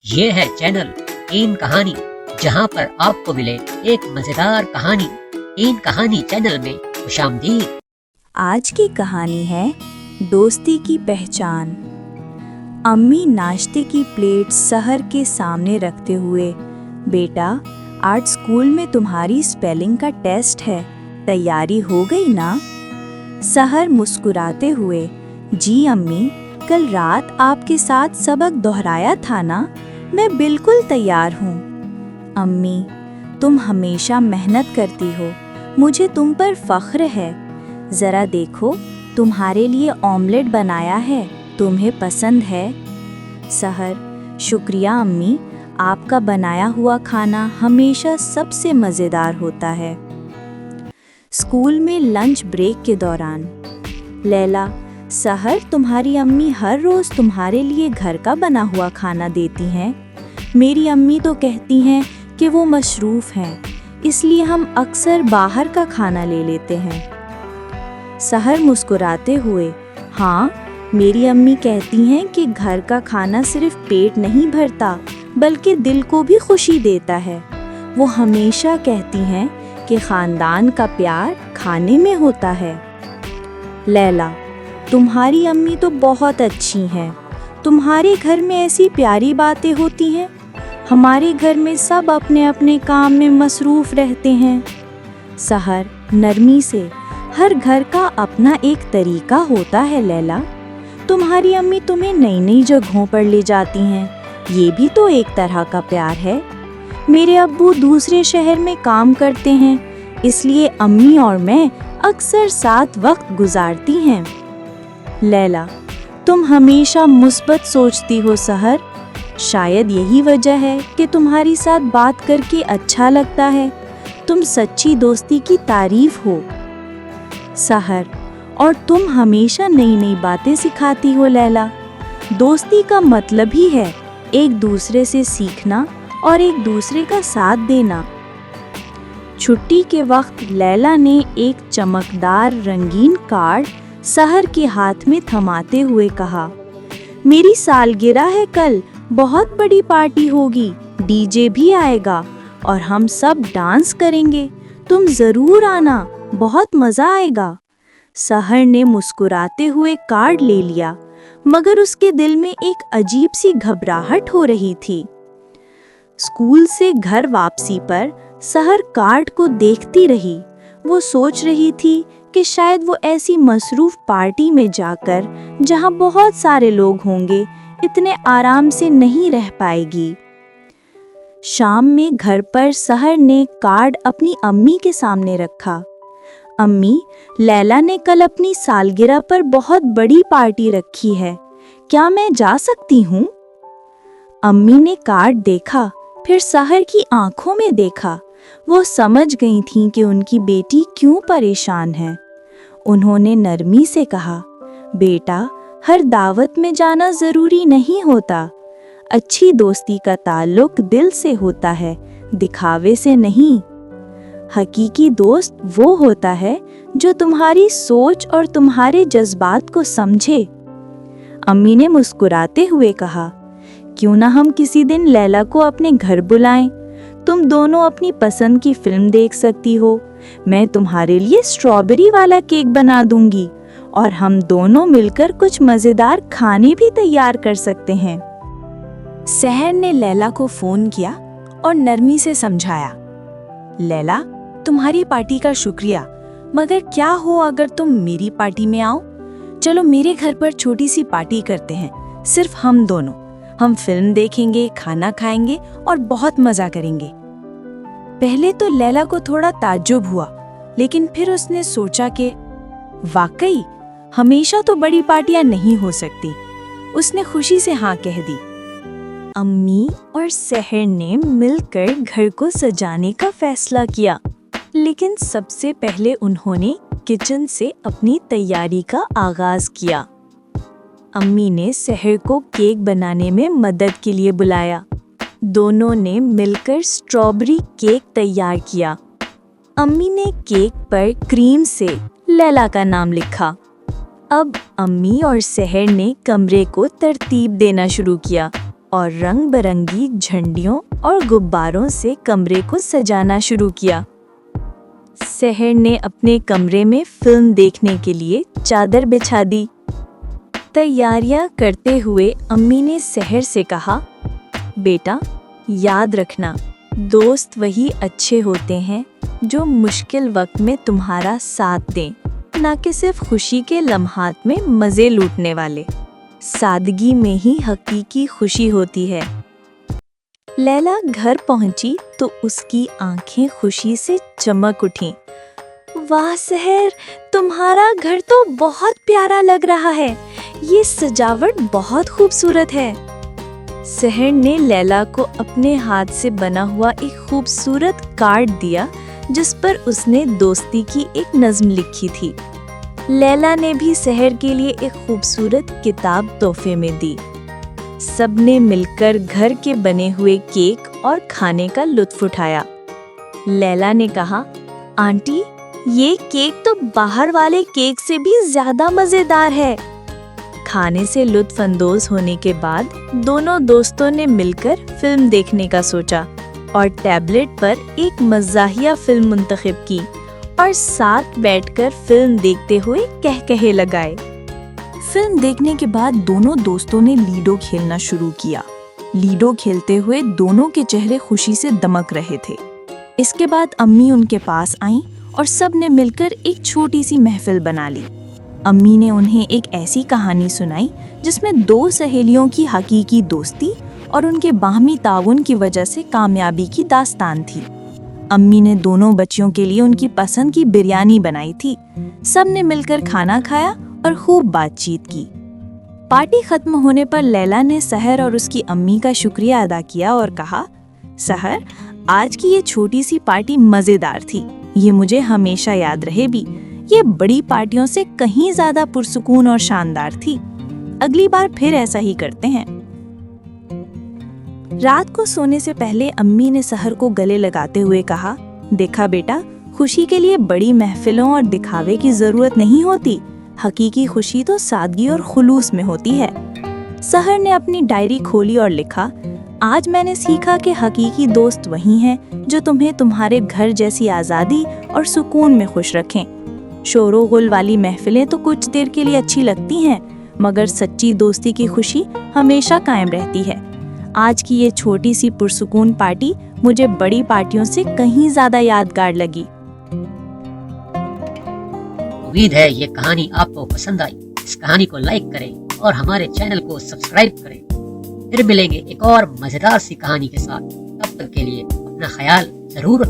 یہ ہے چینل تین کہانی، جہاں پر آپ کو ملے ایک مزیدار کہانی۔ تین کہانی چینل میں خوش آمدید۔ آج کی کہانی ہے دوستی کی پہچان۔ امی ناشتے کی پلیٹ سحر کے سامنے رکھتے ہوئے، بیٹا آج اسکول میں تمہاری اسپیلنگ کا ٹیسٹ ہے، تیاری ہو گئی نا؟ سحر مسکراتے ہوئے، جی امی، کل رات آپ کے ساتھ سبق دہرایا تھا نا، میں بالکل تیار ہوں۔ امی، تم ہمیشہ محنت کرتی ہو، مجھے تم پر فخر ہے۔ ذرا دیکھو، تمہارے لیے آملیٹ بنایا ہے، تمہیں پسند ہے؟ سحر، شکریہ امی، آپ کا بنایا ہوا کھانا ہمیشہ سب سے مزیدار ہوتا ہے۔ اسکول میں لنچ بریک کے دوران، لیلا، سحر، تمہاری امی ہر روز تمہارے لیے گھر کا بنا ہوا کھانا دیتی ہیں؟ میری امی تو کہتی ہیں کہ وہ مصروف ہیں، اس لیے ہم اکثر باہر کا کھانا لے لیتے ہیں۔ سحر مسکراتے ہوئے، ہاں، میری امی کہتی ہیں کہ گھر کا کھانا صرف پیٹ نہیں بھرتا بلکہ دل کو بھی خوشی دیتا ہے۔ وہ ہمیشہ کہتی ہیں کہ خاندان کا پیار کھانے میں ہوتا ہے۔ لیلا، تمہاری امی تو بہت اچھی ہیں، تمہارے گھر میں ایسی پیاری باتیں ہوتی ہیں، ہمارے گھر میں سب اپنے اپنے کام میں مصروف رہتے ہیں۔ سحر نرمی سے، ہر گھر کا اپنا ایک طریقہ ہوتا ہے لیلا، تمہاری امی تمہیں نئی نئی جگہوں پر لے جاتی ہیں، یہ بھی تو ایک طرح کا پیار ہے۔ میرے ابو دوسرے شہر میں کام کرتے ہیں، اس لیے امی اور میں اکثر ساتھ وقت گزارتی ہیں۔ لیلا، تم ہمیشہ مثبت سوچتی ہو سحر، شاید یہی وجہ ہے کہ تمہاری ساتھ بات کر کے اچھا لگتا ہے، تم سچی دوستی کی تعریف ہو۔ سحر، اور تم ہمیشہ نئی نئی باتیں سکھاتی ہو لیلا، دوستی کا مطلب ہی ہے ایک دوسرے سے سیکھنا اور ایک دوسرے کا ساتھ دینا۔ چھٹی کے وقت لیلا نے ایک چمکدار رنگین کارڈ سحر کے ہاتھ میں تھماتے ہوئے کہا، میری سالگرہ ہے کل، بہت بڑی پارٹی ہوگی، ڈی جے بھی آئے گا اور ہم سب ڈانس کریں گے، تم ضرور آنا، بہت مزہ آئے گا۔ سحر نے مسکراتے ہوئے کارڈ لے لیا، مگر اس کے دل میں ایک عجیب سی گھبراہٹ ہو رہی تھی۔ اسکول سے گھر واپسی پر سحر کارڈ کو دیکھتی رہی، وہ سوچ رہی تھی کہ شاید وہ ایسی مصروف پارٹی میں جا کر جہاں بہت سارے لوگ ہوں گے اتنے آرام سے نہیں رہ پائے گی۔ شام میں گھر پر سحر نے کارڈ اپنی امی کے سامنے رکھا، امی، لیلا نے کل اپنی سالگرہ پر بہت بڑی پارٹی رکھی ہے، کیا میں جا سکتی ہوں؟ امی نے کارڈ دیکھا، پھر سحر کی آنکھوں میں دیکھا، وہ سمجھ گئی تھیں کہ ان کی بیٹی کیوں پریشان ہے۔ انہوں نے نرمی سے کہا، بیٹا، ہر دعوت میں جانا ضروری نہیں ہوتا، اچھی دوستی کا تعلق دل سے ہوتا ہے، دکھاوے سے نہیں۔ حقیقی دوست وہ ہوتا ہے جو تمہاری سوچ اور تمہارے جذبات کو سمجھے۔ امی نے مسکراتے ہوئے کہا، کیوں نہ ہم کسی دن لیلا کو اپنے گھر بلائیں، تم دونوں اپنی پسند کی فلم دیکھ سکتی ہو، میں تمہارے لیے اسٹرابیری والا کیک بنا دوں گی اور ہم دونوں مل کر کچھ مزیدار کھانے بھی تیار کر سکتے ہیں۔ سحر نے لیلا کو فون کیا اور نرمی سے سمجھایا، لیلا، تمہاری پارٹی کا شکریہ، مگر کیا ہو اگر تم میری پارٹی میں آؤ؟ چلو میرے گھر پر چھوٹی سی پارٹی کرتے ہیں، صرف ہم دونوں، ہم فلم دیکھیں گے، کھانا کھائیں گے اور بہت مزہ کریں گے۔ پہلے تو لیلا کو تھوڑا تعجب ہوا، لیکن پھر اس نے سوچا کہ واقعی ہمیشہ تو بڑی پارٹیاں نہیں ہو سکتی۔ اس نے خوشی سے ہاں کہہ دی۔ امی اور سحر نے مل کر گھر کو سجانے کا فیصلہ کیا، لیکن سب سے پہلے انہوں نے کچن سے اپنی تیاری کا آغاز کیا۔ امی نے سحر کو کیک بنانے میں مدد کے لیے بلایا، دونوں نے مل کر اسٹرابیری کیک تیار کیا۔ امی نے کیک پر کریم سے لیلا کا نام لکھا۔ اب امی اور سحر نے کمرے کو ترتیب دینا شروع کیا، اور رنگ برنگی جھنڈیوں اور غباروں سے کمرے کو سجانا شروع کیا۔ سحر نے اپنے کمرے میں فلم دیکھنے کے لیے چادر بچھا دی۔ تیاریاں کرتے ہوئے امی نے سحر سے کہا، بیٹا یاد رکھنا، دوست وہی اچھے ہوتے ہیں جو مشکل وقت میں تمہارا ساتھ دیں، نہ کہ صرف خوشی کے لمحات میں مزے لوٹنے والے۔ سادگی میں ہی حقیقی خوشی ہوتی ہے۔ لیلا گھر پہنچی تو اس کی آنکھیں خوشی سے چمک اٹھیں۔ واہ سحر، تمہارا گھر تو بہت پیارا لگ رہا ہے، یہ سجاوٹ بہت خوبصورت ہے۔ سحر نے لیلا کو اپنے ہاتھ سے بنا ہوا ایک خوبصورت کارڈ دیا جس پر اس نے دوستی کی ایک نظم لکھی تھی۔ لیلا نے بھی سحر کے لیے ایک خوبصورت کتاب تحفے میں دی۔ سب نے مل کر گھر کے بنے ہوئے کیک اور کھانے کا لطف اٹھایا۔ لیلا نے کہا، آنٹی یہ کیک تو باہر والے کیک سے بھی زیادہ مزیدار ہے۔ کھانے سے لطف اندوز ہونے کے بعد دونوں دوستوں نے مل کر فلم دیکھنے کا سوچا اور ٹیبلٹ پر ایک مزاحیہ فلم منتخب کی اور ساتھ بیٹھ کر فلم دیکھتے ہوئے کہکہے لگائے۔ فلم دیکھنے کے بعد دونوں دوستوں نے لیڈو کھیلنا شروع کیا۔ لیڈو کھیلتے ہوئے دونوں کے چہرے خوشی سے دمک رہے تھے۔ اس کے بعد امی ان کے پاس آئیں اور سب نے مل کر ایک چھوٹی سی محفل بنا لی۔ امی نے انہیں ایک ایسی کہانی سنائی جس میں دو سہیلیوں کی حقیقی دوستی اور ان کے باہمی تعاون کی وجہ سے کامیابی کی داستان تھی۔ امی نے دونوں بچیوں کے لیے ان کی پسند کی بریانی بنائی تھی۔ سب نے مل کر کھانا کھایا اور خوب بات چیت کی۔ پارٹی ختم ہونے پر لیلا نے سحر اور اس کی امی کا شکریہ ادا کیا اور کہا، سحر آج کی یہ چھوٹی سی پارٹی مزیدار تھی، یہ مجھے ہمیشہ یاد رہے بھی، یہ بڑی پارٹیوں سے کہیں زیادہ پرسکون اور شاندار تھی۔ اگلی بار پھر ایسا ہی کرتے ہیں۔ رات کو سونے سے پہلے امی نے سحر کو گلے لگاتے ہوئے کہا، دیکھا بیٹا، خوشی کے لیے بڑی محفلوں اور دکھاوے کی ضرورت نہیں ہوتی، حقیقی خوشی تو سادگی اور خلوص میں ہوتی ہے۔ سحر نے اپنی ڈائری کھولی اور لکھا، آج میں نے سیکھا کہ حقیقی دوست وہی ہیں جو تمہیں تمہارے گھر جیسی آزادی اور سکون میں خوش رکھیں۔ شور و غل والی محفلیں تو کچھ دیر کے لیے اچھی لگتی ہیں، مگر سچی دوستی کی خوشی ہمیشہ قائم رہتی ہے۔ آج کی یہ چھوٹی سی پرسکون پارٹی مجھے بڑی پارٹیوں سے کہیں زیادہ یادگار لگی۔ امید ہے یہ کہانی آپ کو پسند آئی۔ اس کہانی کو لائک کریں اور ہمارے چینل کو سبسکرائب کریں۔ پھر ملیں گے ایک اور مزیدار سی کہانی کے ساتھ۔ تب تک کے لیے اپنا خیال ضرور رکھیں۔